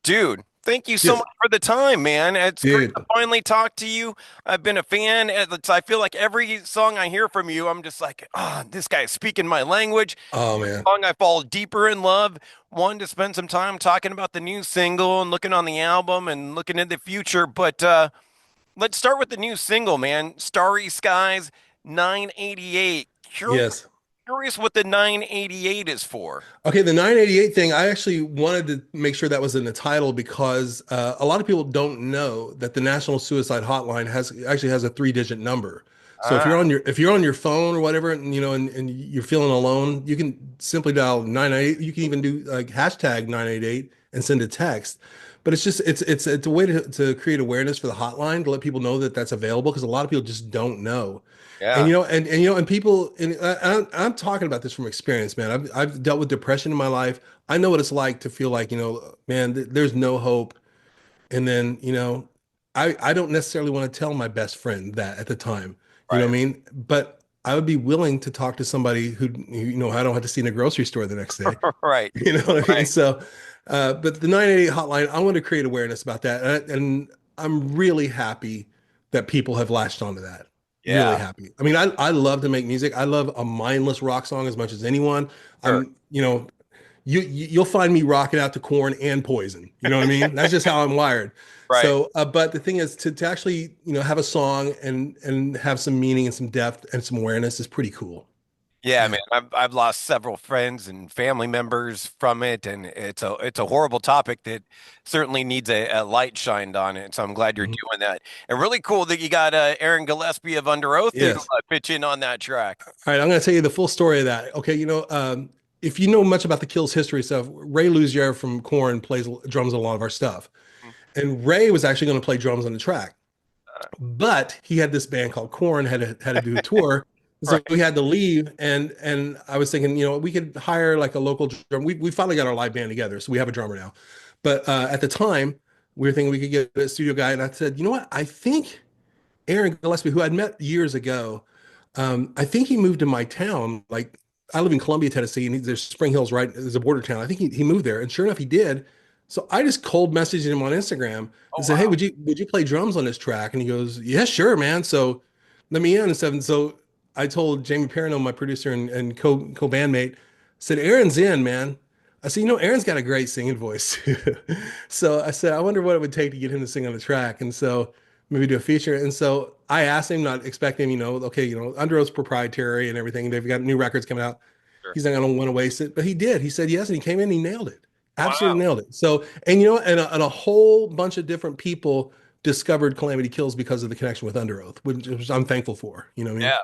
Dude, thank you so Yes, much for the time, man. It's great to dude. finally talk to you. I've been a fan. I feel like every song I hear from you, I'm just like, this guy's speaking my language. Oh Every man. song I fall deeper in love. Wanted to spend some time talking about the new single and looking on the album and looking in the future. But let's start with the new single, man. Starry Skies 988. Yes. Curious what the 988 is for. Okay, the 988 thing, I actually wanted to make sure that was in the title because a lot of people don't know that the National Suicide Hotline has a three-digit number. So Ah, if you're on your phone or whatever, and and you're feeling alone, you can simply dial 988. You can even do like hashtag 988 and send a text. But it's a way to create awareness for the hotline to let people know that that's available because a lot of people just don't know. And yeah. and people and I'm talking about this from experience, man. I've dealt with depression in my life. I know what it's like to feel like, man, there's no hope. And then, I don't necessarily want to tell my best friend that at the time. You know what Right. I mean? But I would be willing to talk to somebody who, I don't have to see in a grocery store the next day. Right. You know what I mean? Right. So, but the 988 hotline, I want to create awareness about that. And I'm really happy that people have latched onto that. Really Yeah. happy. I mean, I love to make music. I love a mindless rock song as much as anyone. Sure. You'll find me rocking out to Corn and Poison. You know what I mean? That's just how I'm wired. Right. So, but the thing is to actually, have a song and have some meaning and some depth and some awareness is pretty cool. Yeah, Yeah. man. I've lost several friends and family members from it, and it's a horrible topic that certainly needs a light shined on it. So I'm glad you're Mhm. doing that. And really cool that you got Aaron Gillespie of Under Oath to Yes. pitch in on that track. All right, I'm going to tell you the full story of that. Okay, if you know much about the Kills history stuff, Ray Luzier from Korn plays drums on a lot of our stuff, and Ray was actually going to play drums on the track, but he had this band called Korn had to do a tour, so Right. we had to leave. And I was thinking, we could hire like a local drum. We finally got our live band together, so we have a drummer now. But at the time, we were thinking we could get a studio guy, and I said, you know what? I think Aaron Gillespie, who I'd met years ago, I think he moved to my town. Like I live in Columbia, Tennessee, and there's Spring Hill's right. There's a border town. I think he moved there, and sure enough, he did. So I just cold messaged him on Instagram Oh and said, "Hey, wow. would you play drums on this track?" And he goes, "Yeah, sure, man." So let me in and stuff. And so I told Jamie Perino, my producer and co bandmate, said, "Aaron's in, man." I said, Aaron's got a great singing voice. So I said, I wonder what it would take to get him to sing on the track. And so maybe do a feature. And so I asked him, not expecting, okay, Under Oath's proprietary and everything. They've got new records coming out. Sure. He's not going to want to waste it, but he did. He said yes, and he came in, and he nailed it, absolutely Wow. nailed it. So, and and a whole bunch of different people discovered Calamity Kills because of the connection with Under Oath, which I'm thankful for. You know what I mean? Yeah.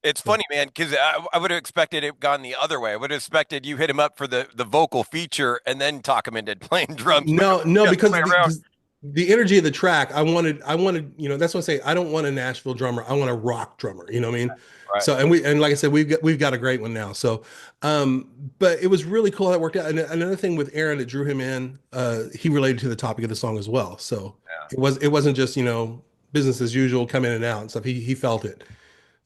It's So, funny, man, because I would have expected it gone the other way. I would have expected you hit him up for the vocal feature and then talk him into playing drums, but it no, was no, the other way because around. the energy of the track, I wanted, that's what I say. I don't want a Nashville drummer. I want a rock drummer. You know what I mean? Right. So, and like I said, we've got a great one now. So, but it was really cool how that worked out. And another thing with Aaron that drew him in, he related to the topic of the song as well. So Yeah. it wasn't just, business as usual, come in and out and stuff. He felt it.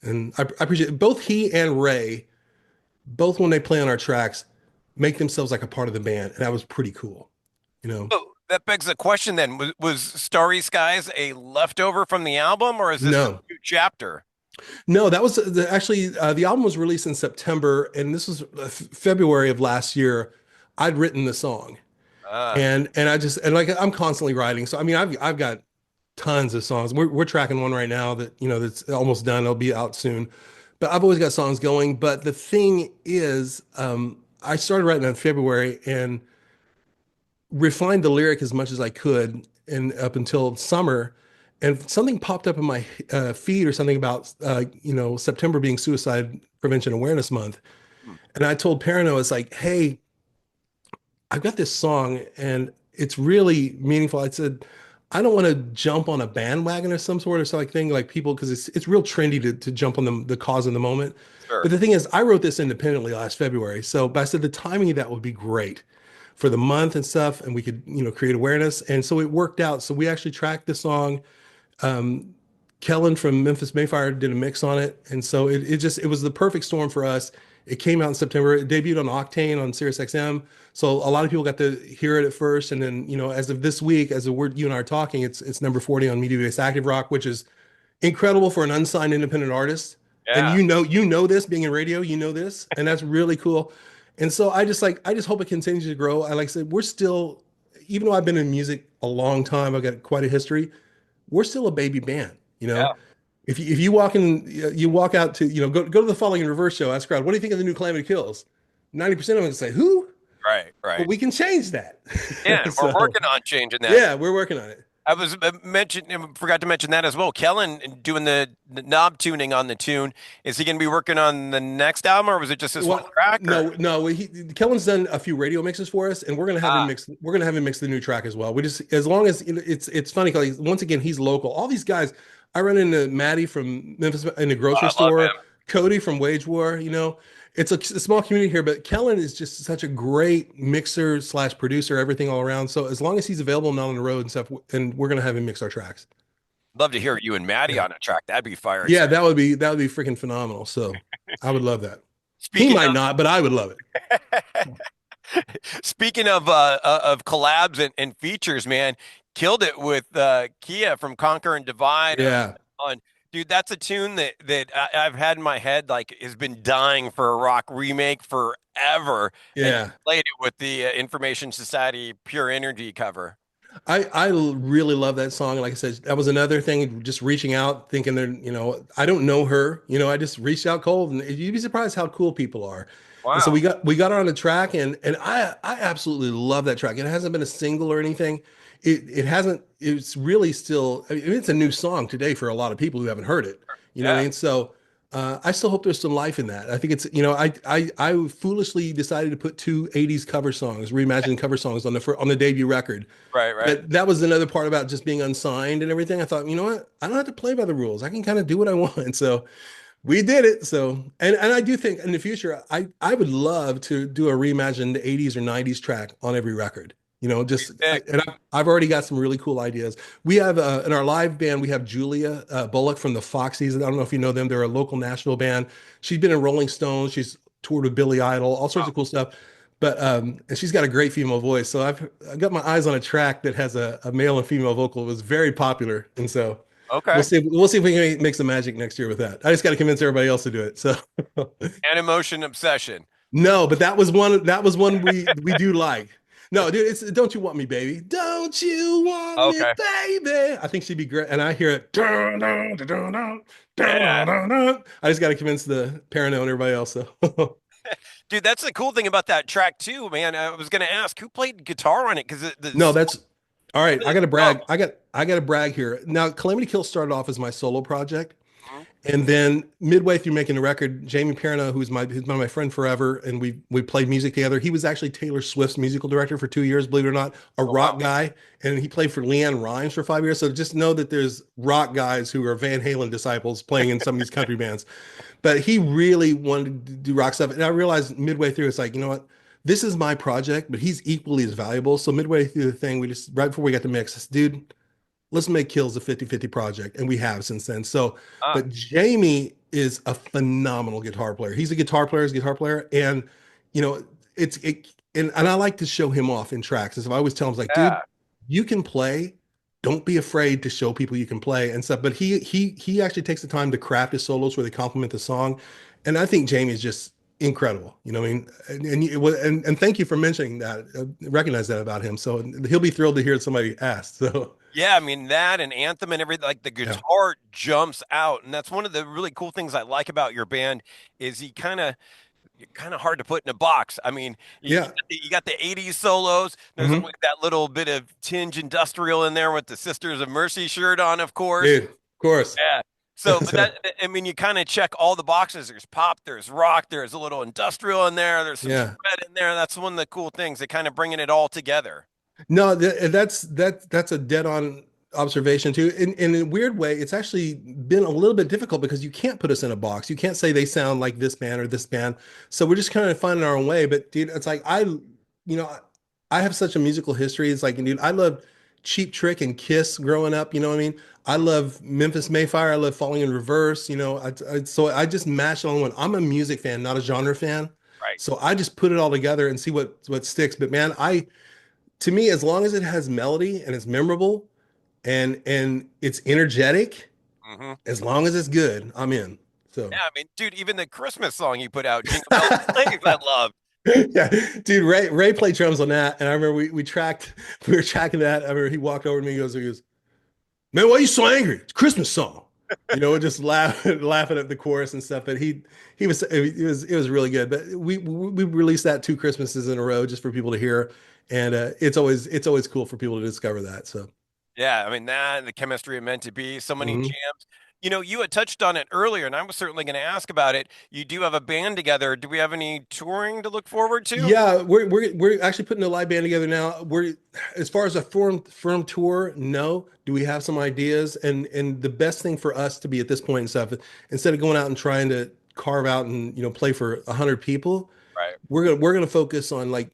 And I appreciate it. Both he and Ray, both when they play on our tracks, make themselves like a part of the band. And that was pretty cool, you know? So that begs the question then, was Starry Skies a leftover from the album or is this a No, new chapter? no, that was actually the album was released in September, and this was February of last year. I'd written the song, Ah, and and like I'm constantly writing. So I mean, I've got tons of songs. We're tracking one right now that that's almost done. It'll be out soon, but I've always got songs going. But the thing is, I started writing in February and refined the lyric as much as I could, and up until summer. And something popped up in my feed or something about September being Suicide Prevention Awareness Month, hmm, and I told Parano, it's like, hey, I've got this song and it's really meaningful. I said, I don't want to jump on a bandwagon or some sort of like thing like people because it's real trendy to jump on the cause in the moment. sure. But the thing is, I wrote this independently last February. So, but I said the timing of that would be great for the month and stuff, and we could, create awareness. And so it worked out. So we actually tracked the song. Kellen from Memphis Mayfire did a mix on it, and so it was the perfect storm for us. It came out in September. It debuted on Octane on Sirius XM. So a lot of people got to hear it at first, and then as of this week, as the word you and I are talking, it's number 40 on Media Based Active Rock, which is incredible for an unsigned independent artist. And Yeah. you know this being in radio, you know this, and that's really cool. And so I just hope it continues to grow. I like I said, we're still, even though I've been in music a long time, I've got quite a history. We're still a baby band, you know. Yeah. If you walk in, you walk out to, go to the Following in Reverse show, ask crowd, what do you think of the new Calamity Kills? 90% of them say, who? Right. Well, Right. we can change that. Yeah. And we're So working on changing that. yeah, we're working on it. I was forgot to mention that as well. Kellen doing the knob tuning on the tune. Is he going to be working on the next album, or was it just this one Well, track? Or no. Kellen's done a few radio mixes for us, and we're gonna have him ah, mix. We're gonna have him mix the new track as well. We just, as long as it's funny because once again he's local. All these guys, I run into Maddie from Memphis in the grocery I love store, him. Cody from Wage War. It's a small community here, but Kellen is just such a great mixer slash producer, everything all around. So as long as he's available and not on the road and stuff, and we're gonna have him mix our tracks. Love to hear you and Maddie Yeah, on a track. That'd be fire yeah, too. that would be freaking phenomenal. So I would love that. He Speaking might not, but I would love it. Speaking of collabs and features, man, killed it with Kia from Conquer and Divide Yeah, on. Dude, that's a tune I've had in my head, like, has been dying for a rock remake forever, and you yeah. played it with the Information Society Pure Energy cover. I really love that song. Like I said, that was another thing, just reaching out, thinking they're, I don't know her, I just reached out cold, and you'd be surprised how cool people are. And so Wow. we got her on the track, and I absolutely love that track. It hasn't been a single or anything. It hasn't, it's really still, I mean, it's a new song today for a lot of people who haven't heard it. You know what I Yeah. mean? So I still hope there's some life in that. I think it's, I foolishly decided to put two 80s cover songs, reimagined cover songs on the debut record. Right, right. But that was another part about just being unsigned and everything. I thought, you know what? I don't have to play by the rules. I can kind of do what I want. So we did it. So, and I do think in the future, I would love to do a reimagined 80s or 90s track on every record. Sick. I've already got some really cool ideas. We have in our live band, we have Julia Bullock from the Foxies. I don't know if you know them. They're a local Nashville band. She's been in Rolling Stones. She's toured with Billy Idol, all sorts Wow. of cool stuff. But and she's got a great female voice. So I got my eyes on a track that has a male and female vocal. It was very popular, and so Okay. we'll see if we can make some magic next year with that. I just got to convince everybody else to do it. So And Emotion Obsession. no, but that was one we do like. No, dude, it's Don't You Want Me, Baby? Don't you want me, Okay. baby? I think she'd be great. And I hear it. Dun, dun, dun, dun, dun, dun, Yeah. dun, dun. I just got to convince the parano and everybody else. So Dude, that's the cool thing about that track too, man. I was gonna ask who played guitar on it because no, that's all right. the drums. I gotta brag here. Now, Calamity Kill started off as my solo project. Mhm. And then midway through making the record, Jamie Perna, who's been my friend forever, and we played music together. He was actually Taylor Swift's musical director for 2 years, believe it or not, a Oh wow. rock guy, and he played for Leanne Rimes for 5 years. So just know that there's rock guys who are Van Halen disciples playing in some of these country bands. But he really wanted to do rock stuff, and I realized midway through, it's like, you know what? This is my project, but he's equally as valuable. So midway through the thing, we just right before we got to mix, I said, dude, let's make Kills a 50-50 project. And we have since then. So, Ah, but Jamie is a phenomenal guitar player. He's a guitar player, he's a guitar player. And, you know, and I like to show him off in tracks. And so I always tell him, like, dude, yeah. you can play. Don't be afraid to show people you can play and stuff. But he actually takes the time to craft his solos where they complement the song. And I think Jamie is just incredible. You know what I mean? And thank you for mentioning that. Recognize that about him. So he'll be thrilled to hear somebody ask. So Yeah, I mean that and Anthem and everything, like the yeah. guitar jumps out, and that's one of the really cool things I like about your band is you're kind of hard to put in a box. I mean, Yeah. you got the 80s solos. There's Hmm. always that little bit of tinge industrial in there with the Sisters of Mercy shirt on, of course. Dude, of course. Yeah. So, but So, I mean, you kind of check all the boxes. There's pop, there's rock, there's a little industrial in there, there's some yeah. shred in there. That's one of the cool things. They kind of bringing it all together. No, that's a dead on observation too. In a weird way, it's actually been a little bit difficult because you can't put us in a box. You can't say they sound like this band or this band. So we're just kind of finding our own way. But dude, it's like I have such a musical history. It's like, dude, I love Cheap Trick and Kiss growing up. You know what I mean? I love Memphis Mayfire. I love Falling in Reverse. You know, so I just mashed it on one. I'm a music fan, not a genre fan. Right. So I just put it all together and see what sticks. But man, to me, as long as it has melody and it's memorable and it's energetic, Hmm. as long as it's good, I'm in. So Yeah, I mean, dude, even the Christmas song you put out, Jingle Bells and Sleigh, I love. yeah, dude, Ray played drums on that, and I remember we were tracking that. I remember he walked over to me, he goes, "Man, why are you so angry? It's a Christmas song." You know, just laughing at the chorus and stuff. But it was really good. But we released that 2 Christmases in a row just for people to hear, and it's always cool for people to discover that. So. Yeah, I mean that and the chemistry it meant to be. So many Mhm. jams. You know, you had touched on it earlier, and I was certainly going to ask about it. You do have a band together. Do we have any touring to look forward to? Yeah, we're actually putting a live band together now. We're as far as a firm tour, no. Do we have some ideas? And the best thing for us to be at this point and stuff, instead of going out and trying to carve out and play for 100 people, Right. we're gonna focus on like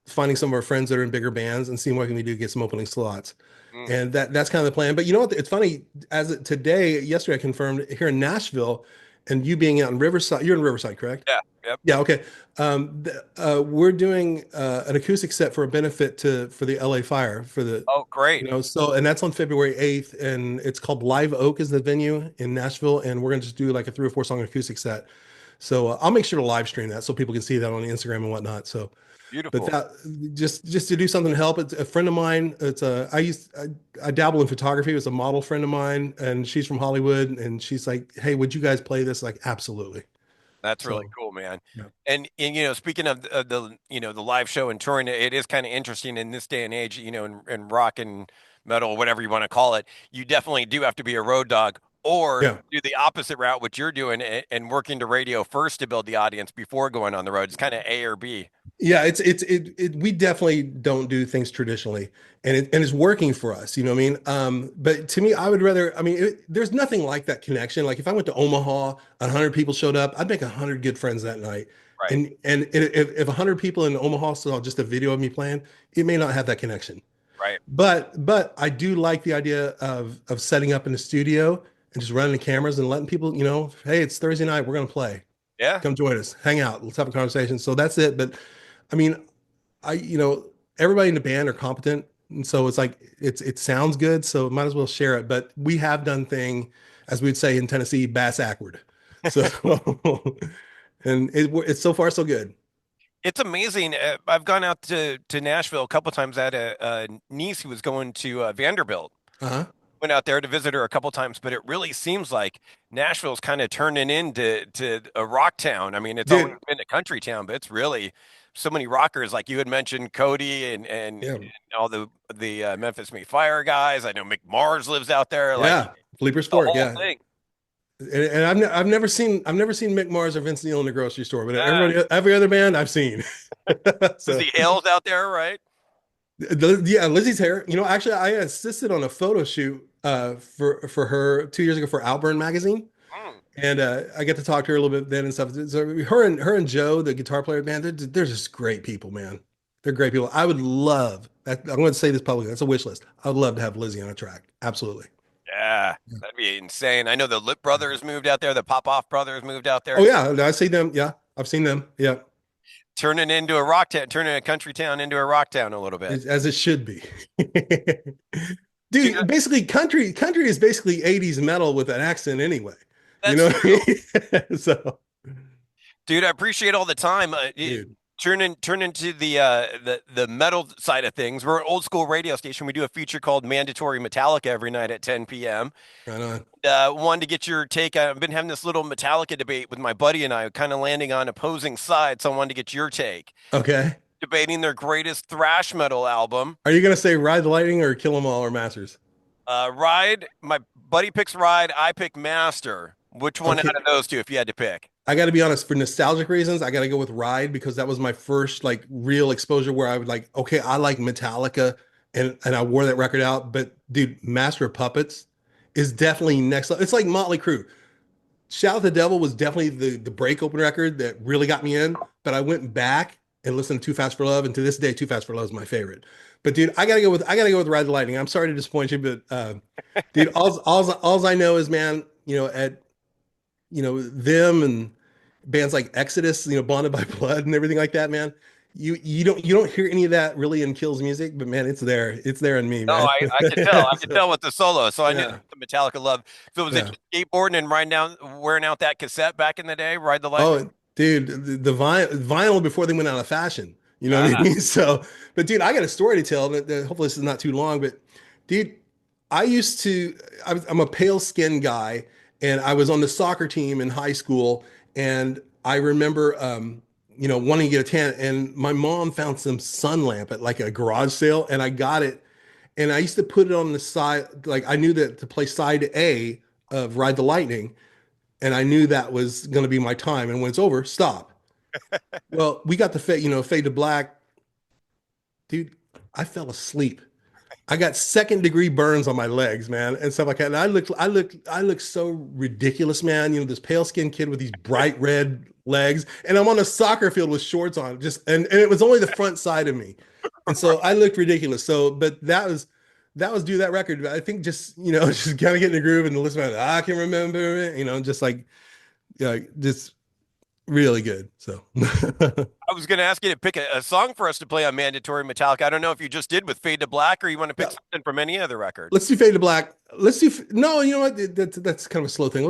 finding some of our friends that are in bigger bands and seeing what can we do to get some opening slots. Mm. And that's kind of the plan. But you know what? It's funny. Yesterday, I confirmed here in Nashville, and you being out in Riverside, you're in Riverside, correct? Yeah. Yep. Yeah, okay. We're doing an acoustic set for a benefit for the LA fire for the, Oh, great. so, and that's on February 8th, and it's called Live Oak is the venue in Nashville, and we're gonna just do like a 3 or 4 song acoustic set. So I'll make sure to live stream that so people can see that on Instagram and whatnot. So, but Beautiful. that just to do something to help. It's a friend of mine. I dabble in photography. It's a model friend of mine, and she's from Hollywood, and she's like, "Hey, would you guys play this?" Like, absolutely. That's really So, cool, man. yeah. And speaking of the live show and touring, it is kind of interesting in this day and age, in rock and metal, whatever you want to call it. You definitely do have to be a road dog or Yeah. do the opposite route, which you're doing, and working to radio first to build the audience before going on the road. It's kind of A or B. Yeah, we definitely don't do things traditionally, and it's working for us. You know what I mean? But to me, I would rather. I mean, there's nothing like that connection. Like if I went to Omaha, 100 people showed up, I'd make 100 good friends that night. Right, And if 100 people in Omaha saw just a video of me playing, it may not have that connection. right. But I do like the idea of setting up in the studio and just running the cameras and letting people, hey, it's Thursday night, we're gonna play. Yeah, Come join us, hang out, let's have a conversation. So that's it. But I mean, everybody in the band are competent, and so it's like it sounds good, so might as well share it. But we have done as we'd say in Tennessee, bass ackward. So, and it's so far so good. it's amazing. I've gone out to Nashville a couple times. I had a niece who was going to Vanderbilt. Uh-huh. Went out there to visit her a couple times, but it really seems like Nashville's kind of turning into a rock town. I mean, it's always Dude, been a country town, but it's really so many rockers. Like you had mentioned, Cody and yeah, all the Memphis May Fire guys. I know Mick Mars lives out there. Like yeah, Bleeper's the Fork, whole yeah. thing. And I've never seen Mick Mars or Vince Neil in the grocery store, but Ah, every other band I've seen. So Lizzie Hale's out there, right? yeah, Lizzie's hair. Actually, I assisted on a photo shoot for her 2 years ago for Outburn magazine, Mm. and I get to talk to her a little bit then and stuff. So her and Joe, the guitar player, man, they're just great people, man. They're great people. I would love that. I'm going to say this publicly. That's a wish list. I would love to have Lizzie on a track. Absolutely. Yeah, that'd be insane. I know the Lip Brothers moved out there. The Popoff Brothers moved out there Oh too, yeah, I see them. Yeah, I've seen them. Yeah, turning into a rock town, turning a country town into a rock town a little bit. as it should be. Dude, Dude, basically country is basically 80s metal with an accent anyway. You that's know what true. I mean? So, Dude, I appreciate all the time. dude. Turn into the metal side of things. We're an old school radio station. We do a feature called Mandatory Metallica every night at 10 p.m. Right on. Wanted to get your take. I've been having this little Metallica debate with my buddy and I, kind of landing on opposing sides. So I wanted to get your take. Okay. Debating their greatest thrash metal album. Are you gonna say Ride the Lightning or Kill 'Em All or Masters? Ride. My buddy picks Ride. I pick Master. Which one Okay. out of those two, if you had to pick? I got to be honest, for nostalgic reasons, I got to go with Ride because that was my first like real exposure where I would like, okay, I like Metallica and I wore that record out. But dude, Master of Puppets is definitely next level. It's like Motley Crue. Shout at the Devil was definitely the break open record that really got me in. But I went back and listen to Too Fast for Love. And to this day, Too Fast for Love is my favorite. But dude, I gotta go with Ride the Lightning. I'm sorry to disappoint you, but dude, all I know is, man, them and bands like Exodus, Bonded by Blood and everything like that, man. You don't hear any of that really in Kills music, but man, it's there. It's there in me, No, man. I could tell. I could So, tell with the solo. So I knew yeah, the Metallica love. So was it yeah. just skateboarding and riding down, wearing out that cassette back in the day, Ride the Lightning? Oh, dude, the vinyl before they went out of fashion. You know what I Ah, mean? So, but dude, I got a story to tell. Hopefully, this is not too long. But, dude, I used to. I'm a pale skinned guy, and I was on the soccer team in high school. And I remember, wanting to get a tan. And my mom found some sun lamp at like a garage sale, and I got it. And I used to put it on the side. Like I knew that to play side A of Ride the Lightning, and I knew that was going to be my time. And when it's over, stop. Well, we got the fade to black, dude. I fell asleep. I got second degree burns on my legs, man, and stuff like that. And I look so ridiculous, man. This pale skinned kid with these bright red legs, and I'm on a soccer field with shorts on, and it was only the front side of me, and so I looked ridiculous. So, but that was due to that record. I think just just kind of get in the groove and listen to it. I can remember it, just like just really good. So I was going to ask you to pick a song for us to play on Mandatory Metallica. I don't know if you just did with Fade to Black or you want to pick yeah, something from any other record. let's do Fade to Black. Let's do no. You know what? That's kind of a slow thing.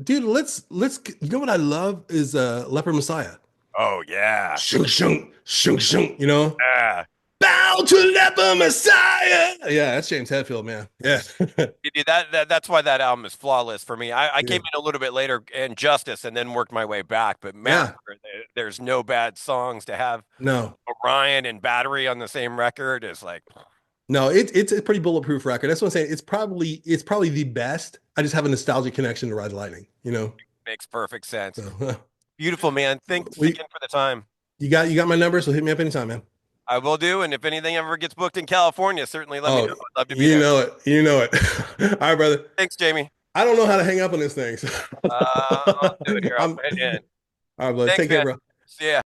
Dude. Let's. You know what I love is Leper Messiah. Oh, yeah. Shunk shunk shunk shunk. Yeah. Bow to Leper Messiah. Yeah, that's James Hetfield, man. Yeah, Dude, that's why that album is flawless for me. I yeah, came in a little bit later and Justice and then worked my way back. But yeah. Massacre, there's no bad songs to have No, Orion and Battery on the same record is like no. It's a pretty bulletproof record. That's what I'm saying. It's probably the best. I just have a nostalgic connection to Ride the Lightning. makes perfect sense. So Beautiful, man. Thanks we again for the time. you got my number, so hit me up anytime, man. I will do. And if anything ever gets booked in California, certainly let me know. Oh, I'd love to be you there. know it. You know it. All right, brother. Thanks, Jamie. I don't know how to hang up on this thing. I'll do it here. I'll I'm, put it in. all right, brother. Thanks, Take care, man. bro. See ya.